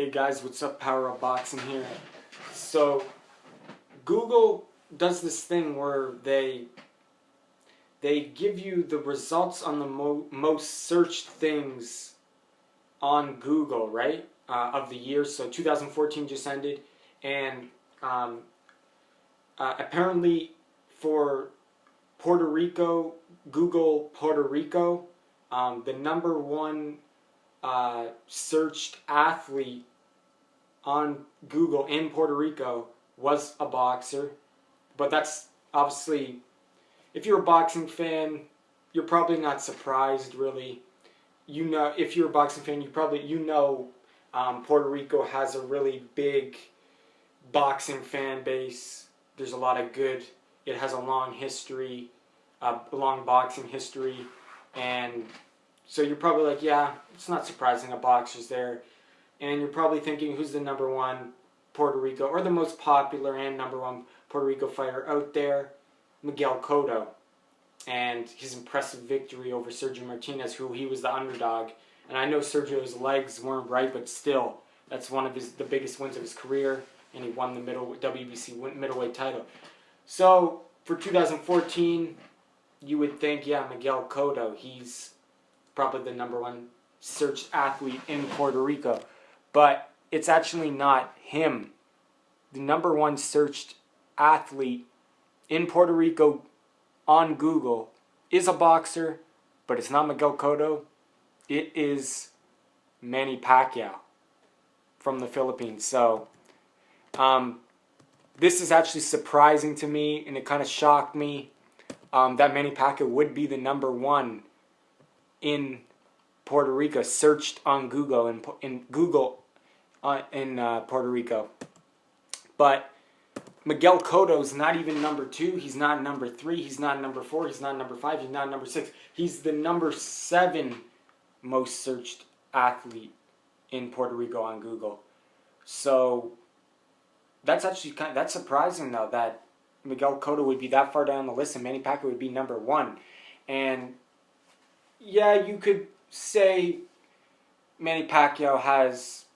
Hey guys, what's up? Power Up Boxing here. So, Google does this thing where they give you the results on the most searched things on Google, right? Of the year. So 2014 just ended, and apparently for Puerto Rico, Google Puerto Rico, the number one searched athlete on Google in Puerto Rico was a boxer. But that's obviously, if you're a boxing fan, you're probably not surprised, really. You know, if you're a boxing fan, Puerto Rico has a really big boxing fan base. There's a lot of good. It has a long history, a long boxing history, and so you're probably like, yeah, it's not surprising a boxer's there. And you're probably thinking, who's the number one Puerto Rico, or the most popular and number one Puerto Rico fighter out there? Miguel Cotto. And his impressive victory over Sergio Martinez, who he was the underdog. And I know Sergio's legs weren't right, but still, that's one of the biggest wins of his career, and he won the WBC middleweight title. So for 2014, you would think, yeah, Miguel Cotto, he's probably the number one searched athlete in Puerto Rico. But it's actually not him. The number one searched athlete in Puerto Rico on Google is a boxer, but it's not Miguel Cotto. It is Manny Pacquiao from the Philippines. So this is actually surprising to me, and it kind of shocked me that Manny Pacquiao would be the number one in Puerto Rico, searched on Google in Puerto Rico. But Miguel Cotto's not even number 2. He's not number 3. He's not number 4. He's not number 5. He's not number 6. He's the number 7 most searched athlete in Puerto Rico on Google. So that's actually that's surprising, though, that Miguel Cotto would be that far down the list and Manny Pacquiao would be number 1. And yeah, you could say Manny Pacquiao has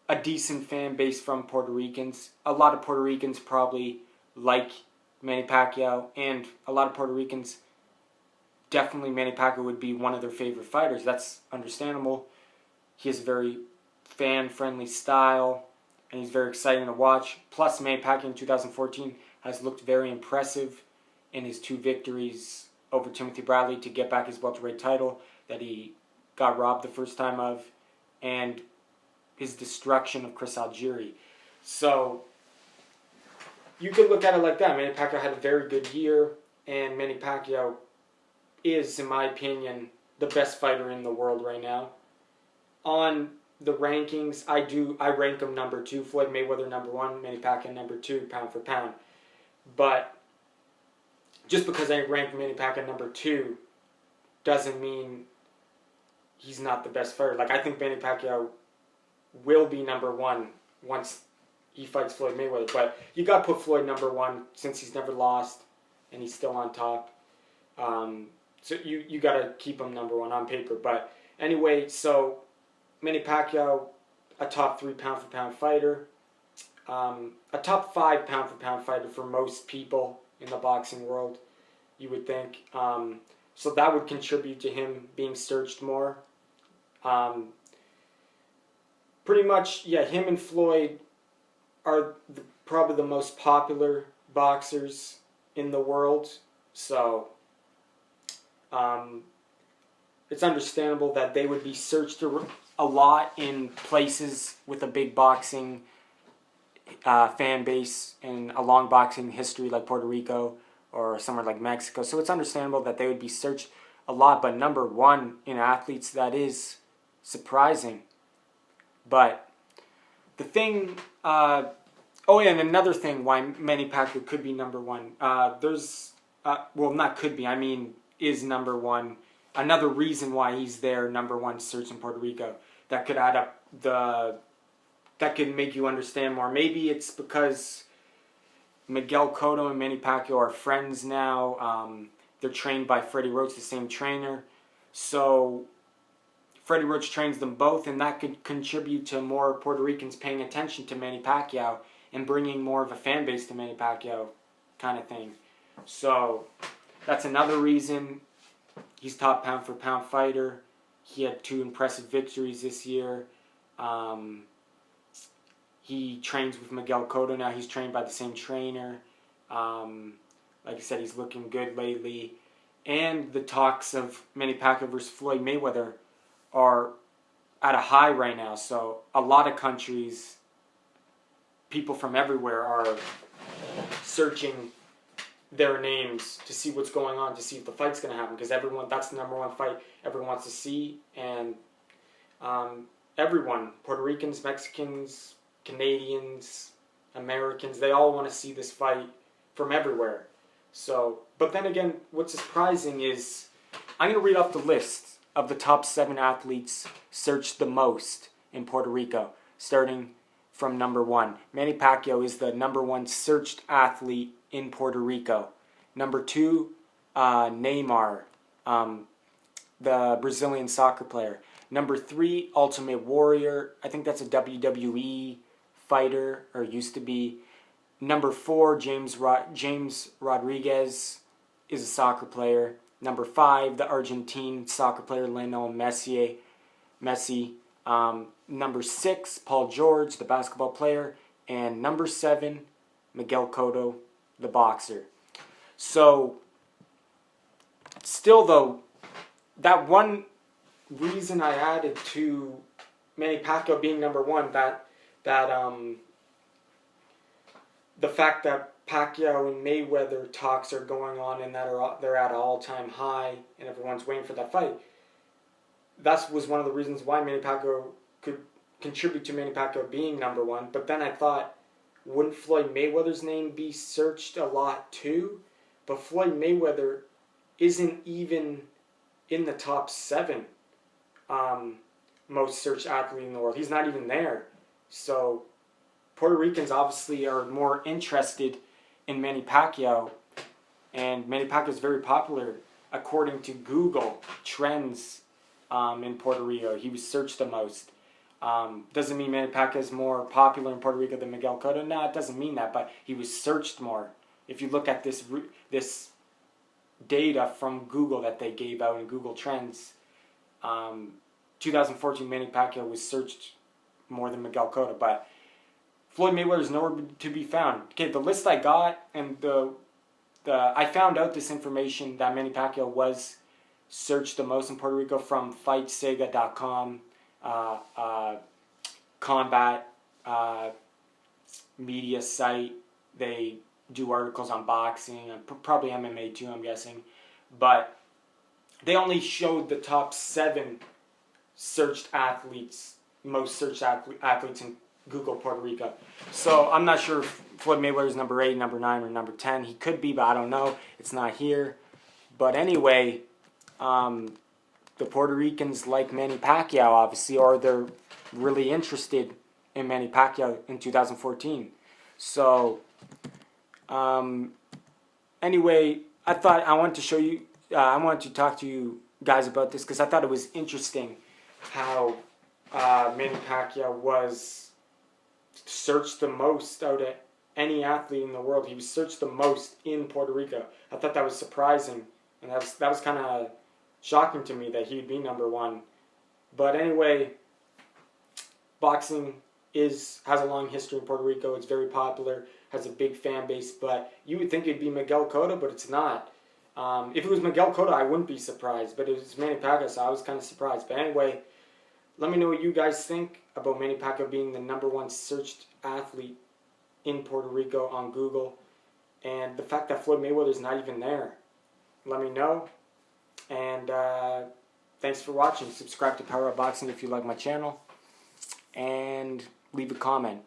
a decent fan base from Puerto Ricans. A lot of Puerto Ricans probably like Manny Pacquiao, and a lot of Puerto Ricans, definitely Manny Pacquiao would be one of their favorite fighters. That's understandable. He has a very fan-friendly style, and he's very exciting to watch. Plus, Manny Pacquiao in 2014 has looked very impressive in his 2 victories over Timothy Bradley to get back his welterweight title that he got robbed the first time of, and his destruction of Chris Algieri. So you could look at it like that. Manny Pacquiao had a very good year, and Manny Pacquiao is, in my opinion, the best fighter in the world right now. On the rankings, I rank him number 2. Floyd Mayweather number 1, Manny Pacquiao number 2, pound for pound. But just because I rank Manny Pacquiao number 2 doesn't mean he's not the best fighter. Like, I think Manny Pacquiao will be number 1 once he fights Floyd Mayweather. But you got to put Floyd number 1 since he's never lost and he's still on top. So you got to keep him number 1 on paper. But anyway, so Manny Pacquiao, a top 3 pound for pound fighter, a top 5 pound for pound fighter for most people in the boxing world, you would think. So that would contribute to him being searched more. Pretty much, yeah, him and Floyd are probably the most popular boxers in the world. So it's understandable that they would be searched a lot in places with a big boxing fan base and a long boxing history like Puerto Rico or somewhere like Mexico. So it's understandable that they would be searched a lot, but number 1 in athletes, that is surprising. But the thing, and another thing why Manny Pacquiao could be number 1, not could be, I mean is number 1. Another reason why he's there, number 1 search in Puerto Rico, that could add up that could make you understand more. Maybe it's because Miguel Cotto and Manny Pacquiao are friends now. They're trained by Freddie Roach, the same trainer. So Freddie Roach trains them both, and that could contribute to more Puerto Ricans paying attention to Manny Pacquiao and bringing more of a fan base to Manny Pacquiao kind of thing. So that's another reason he's top pound for pound fighter. He had 2 impressive victories this year. He trains with Miguel Cotto now. He's trained by the same trainer. Like I said, he's looking good lately. And the talks of Manny Pacquiao versus Floyd Mayweather are at a high right now. So a lot of countries, people from everywhere are searching their names to see what's going on, to see if the fight's going to happen. Because that's the #1 fight everyone wants to see. And everyone, Puerto Ricans, Mexicans, Canadians, Americans, they all want to see this fight from everywhere. So, but then again, what's surprising is, I'm going to read off the list of the top 7 athletes searched the most in Puerto Rico, starting from #1. Manny Pacquiao is the #1 searched athlete in Puerto Rico. #2, Neymar, the Brazilian soccer player. #3, Ultimate Warrior. I think that's a WWE fighter, or used to be. #4, James Rodriguez is a soccer player. #5, the Argentine soccer player Lionel Messi. #6, Paul George, the basketball player. And #7, Miguel Cotto, the boxer. So, still though, that one reason I added to Manny Pacquiao being #1, the fact that Pacquiao and Mayweather talks are going on and that they're at an all-time high and everyone's waiting for that fight, that was one of the reasons why Manny Pacquiao could contribute to Manny Pacquiao being #1. But then I thought, wouldn't Floyd Mayweather's name be searched a lot too? But Floyd Mayweather isn't even in the top 7 most searched athlete in the world. He's not even there. So Puerto Ricans obviously are more interested in Manny Pacquiao, and Manny Pacquiao is very popular according to Google Trends in Puerto Rico. He was searched the most. Doesn't mean Manny Pacquiao is more popular in Puerto Rico than Miguel Cotto. No, it doesn't mean that, but he was searched more. If you look at this data from Google that they gave out in Google Trends, 2014 Manny Pacquiao was searched more than Miguel Cotto, but Floyd Mayweather is nowhere to be found. Okay, the list I got, and I found out this information that Manny Pacquiao was searched the most in Puerto Rico from FightSega.com, Combat media site. They do articles on boxing, and probably MMA too, I'm guessing. But they only showed the top 7 searched athletes, most searched athletes in Google Puerto Rico. So I'm not sure if Floyd Mayweather is #8, #9, or #10. He could be, but I don't know. It's not here. But anyway, the Puerto Ricans like Manny Pacquiao, obviously, or they're really interested in Manny Pacquiao in 2014. So, anyway, I wanted to show you, I wanted to talk to you guys about this because I thought it was interesting how Manny Pacquiao was searched the most out of any athlete in the world. He was searched the most in Puerto Rico. I thought that was surprising, and that was kind of shocking to me that he'd be #1. But anyway, boxing has a long history in Puerto Rico. It's very popular, has a big fan base, but you would think it'd be Miguel Cotto, but it's not. If it was Miguel Cotto, I wouldn't be surprised, but it was Manny Pacquiao, so I was kind of surprised. But anyway, let me know what you guys think about Manny Pacquiao being the #1 searched athlete in Puerto Rico on Google, and the fact that Floyd Mayweather is not even there. Let me know, and thanks for watching. Subscribe to Power Up Boxing if you like my channel, and leave a comment.